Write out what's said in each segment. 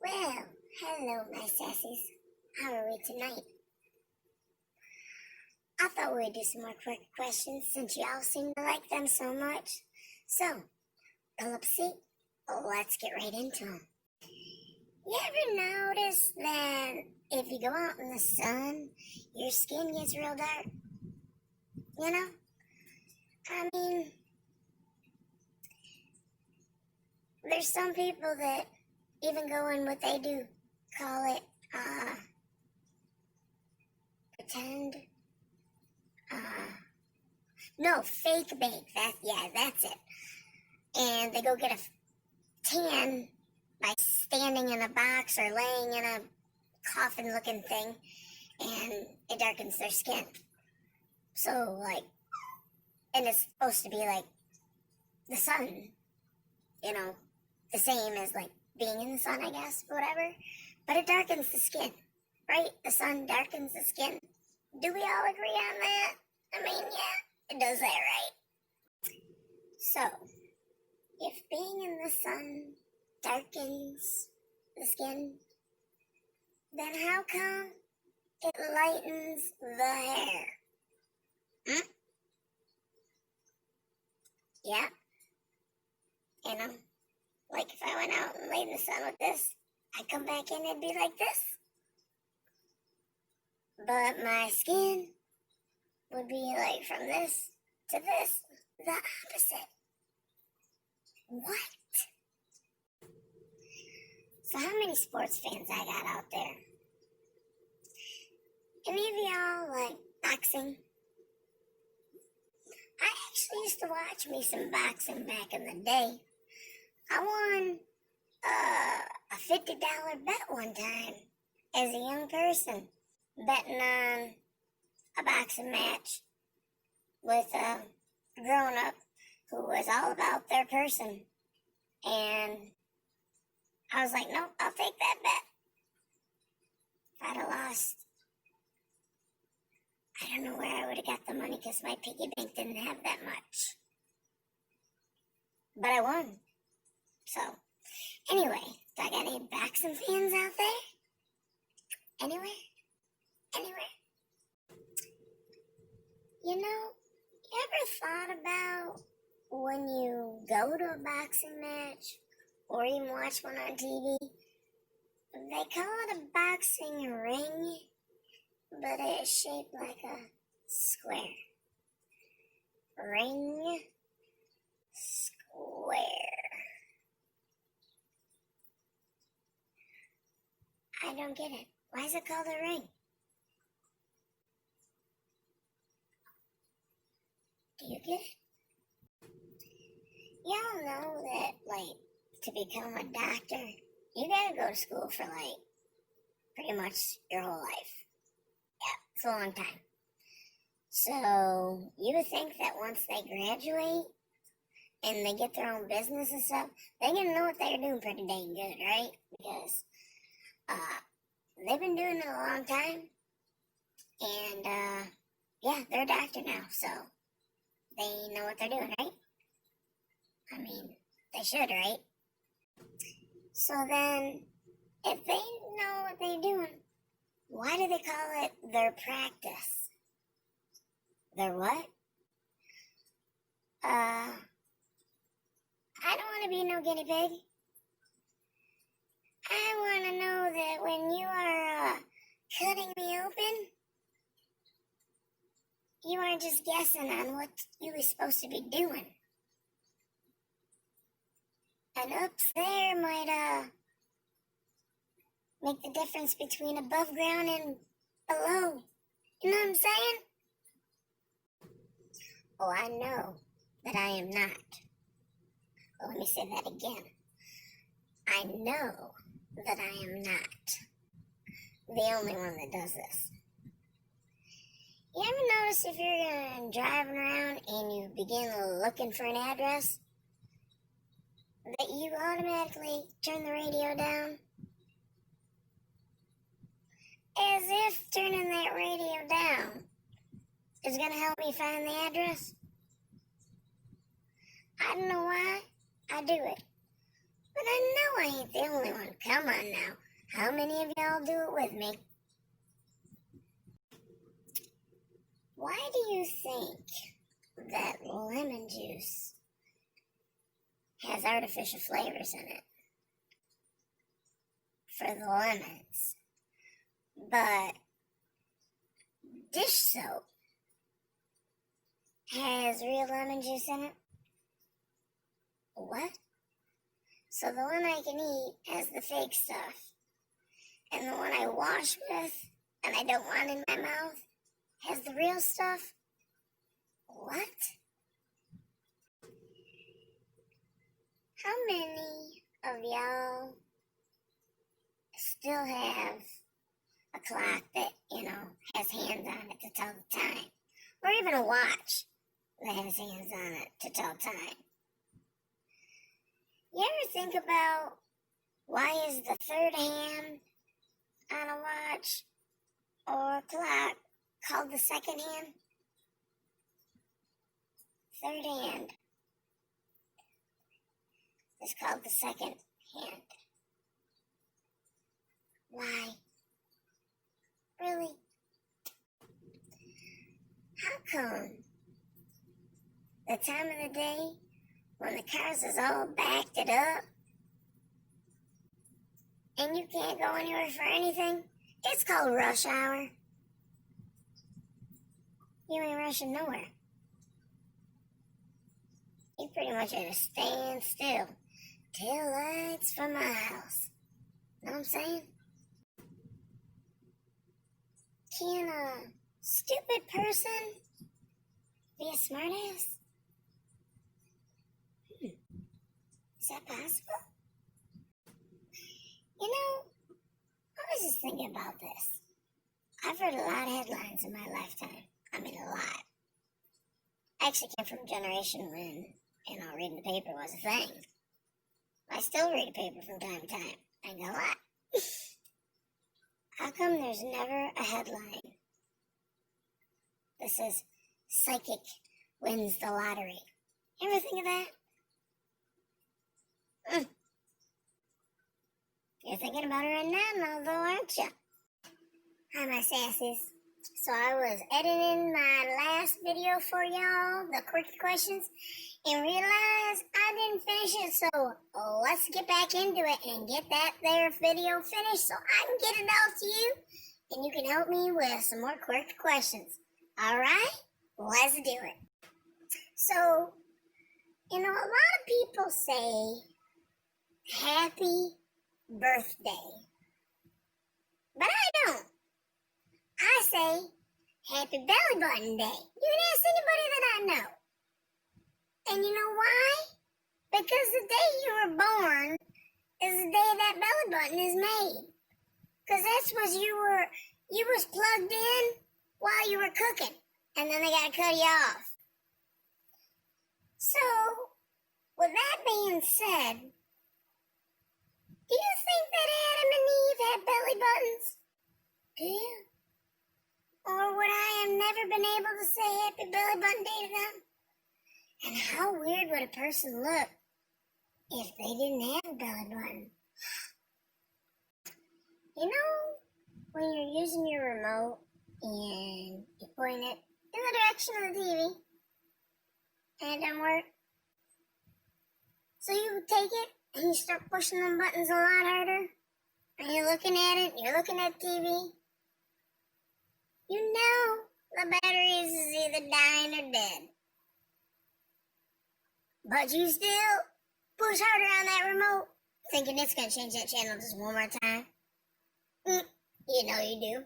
Well, hello, my sassies. How are we tonight? I thought we'd do some more Quirky Questions since y'all seem to like them so much. So, pull up a seat. Let's get right into them. You ever notice that if you go out in the sun, your skin gets real dark? You know? I mean, there's some people that even go in what they do, call it, fake bake. That's it. And they go get a tan by standing in a box or laying in a coffin-looking thing, and it darkens their skin. So, and it's supposed to be like the sun, the same as being in the sun, I guess, whatever. But it darkens the skin, right? The sun darkens the skin. Do we all agree on that? I mean, yeah, it does that, right? So, if being in the sun darkens the skin, then how come it lightens the hair? Yeah. If I went out and laid in the sun with this, I'd come back in and it'd be like this. But my skin would be from this to this, the opposite. What? So how many sports fans I got out there? Any of y'all like boxing? I actually used to watch me some boxing back in the day. I won a $50 bet one time as a young person, betting on a boxing match with a grown-up who was all about their person. And I was like, nope, I'll take that bet. If I'd have lost, I don't know where I would have got the money because my piggy bank didn't have that much. But I won. So, anyway, do I got any boxing fans out there? Anywhere? You ever thought about when you go to a boxing match or even watch one on TV? They call it a boxing ring, but it's shaped like a square. Ring, square. I don't get it. Why is it called a ring? Do you get it? Y'all know that, to become a doctor, you gotta go to school for, pretty much your whole life. Yeah, it's a long time. So, you would think that once they graduate and they get their own business and stuff, they're gonna know what they're doing pretty dang good, right? Because they've been doing it a long time, and yeah, they're a doctor now, so they know what they're doing, right? I mean, they should, right? So then, if they know what they're doing, why do they call it their practice? Their what? I don't want to be no guinea pig. I want to know that when you are cutting me open, you aren't just guessing on what you were supposed to be doing. And ups there might make the difference between above ground and below. You know what I'm saying? Oh, I know that I am not. Well, let me say that again. I know that I am not the only one that does this. You ever notice if you're driving around and you begin looking for an address, that you automatically turn the radio down? As if turning that radio down is going to help me find the address. I don't know why I do it, But I know I ain't the only one. Come on now. How many of y'all do it with me? Why do you think that lemon juice has artificial flavors in it for the lemons, but dish soap has real lemon juice in it? What? So the one I can eat has the fake stuff, and the one I wash with and I don't want in my mouth has the real stuff? What? How many of y'all still have a clock that, has hands on it to tell the time? Or even a watch that has hands on it to tell time? You ever think about why is the third hand on a watch or clock called the second hand? Third hand is called the second hand. Why? Really? How come the time of the day when the cars is all backed it up and you can't go anywhere for anything, it's called rush hour? You ain't rushing nowhere. You pretty much at a standstill. Tail lights for miles. Know what I'm saying? Can a stupid person be a smartass? Is that possible? I was just thinking about this. I've read a lot of headlines in my lifetime. I mean, a lot. I actually came from a generation when, reading the paper was a thing. I still read a paper from time to time. I ain't gonna lie. How come there's never a headline that says, psychic wins the lottery? You ever think of that? You're thinking about it right now, though, aren't you? Hi, my sassies. So I was editing my last video for y'all, the Quirky Questions, and realized I didn't finish it, so let's get back into it and get that there video finished so I can get it out to you, and you can help me with some more Quirky Questions. Alright? Let's do it. So, a lot of people say, happy birthday. But I don't. I say, happy belly button day. You can ask anybody that I know. And you know why? Because the day you were born is the day that belly button is made. Because that's what you was plugged in while you were cooking. And then they got to cut you off. So, with that being said, do you think that Adam and Eve had belly buttons? Do you? Or would I have never been able to say happy belly button day to them? And how weird would a person look if they didn't have a belly button? When you're using your remote and you point it in the direction of the TV and it doesn't work, so you take it and you start pushing them buttons a lot harder, and you're looking at it, you're looking at TV, the batteries is either dying or dead. But you still push harder on that remote, thinking it's going to change that channel just one more time. You know you do.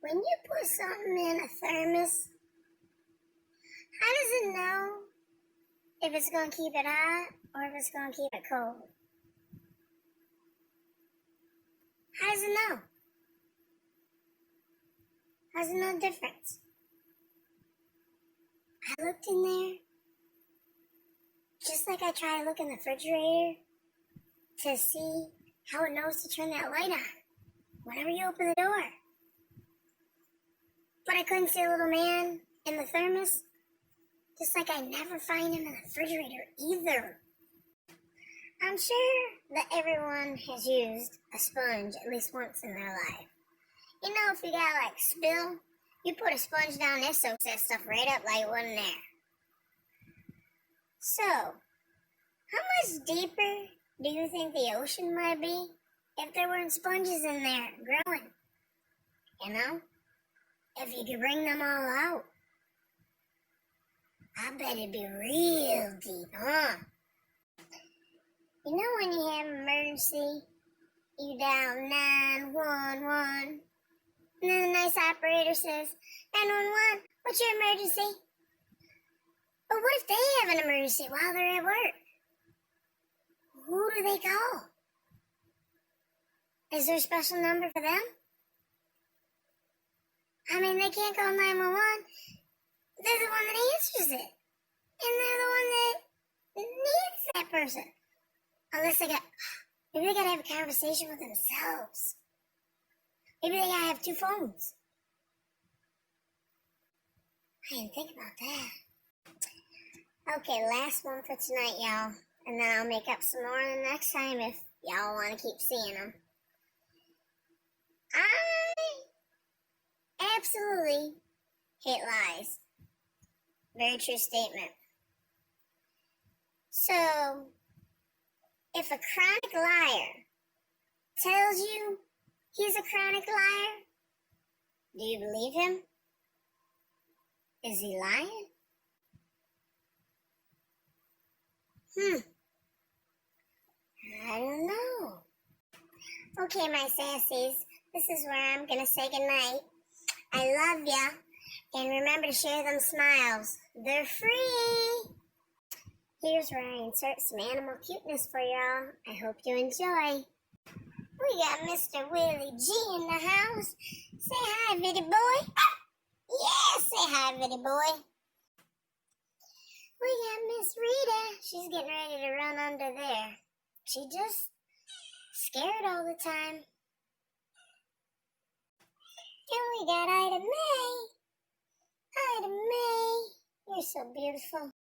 When you put something in a thermos, how does it know if it's going to keep it hot or if it's going to keep it cold? How does it know? How does it know the difference? I looked in there, just like I try to look in the refrigerator to see how it knows to turn that light on whenever you open the door. But I couldn't see a little man in the thermos, just like I never find him in the refrigerator either. I'm sure that everyone has used a sponge at least once in their life. You know, if you got like spill, you put a sponge down there, soaks that stuff right up like it wasn't there. So, how much deeper do you think the ocean might be if there weren't sponges in there growing? You know? If you could bring them all out. I bet it'd be real deep, huh? You know when you have an emergency, you dial 911, and then the nice operator says, 911, what's your emergency? But what if they have an emergency while they're at work? Who do they call? Is there a special number for them? I mean, they can't call 911. They're the one that answers it. And they're the one that needs that person. Unless maybe they gotta have a conversation with themselves. Maybe they gotta have two phones. I didn't think about that. Okay, last one for tonight, y'all. And then I'll make up some more the next time if y'all want to keep seeing them. I absolutely hate lies. Very true statement. So, if a chronic liar tells you he's a chronic liar, do you believe him? Is he lying? I don't know. Okay, my sassies, this is where I'm gonna say goodnight. I love ya, and remember to share them smiles. They're free. Here's where I insert some animal cuteness for y'all. I hope you enjoy. We got Mr. Willie G in the house. Say hi, Vitty boy. Yeah, say hi, Vitty boy. We got Miss Rita. She's getting ready to run under there. She just scared all the time. And we got Ida May. Ida May, you're so beautiful.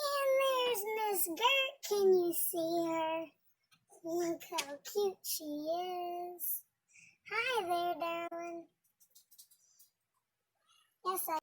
And there's Miss Gert. Can you see her? Look how cute she is. Hi there, darling. Yes, I...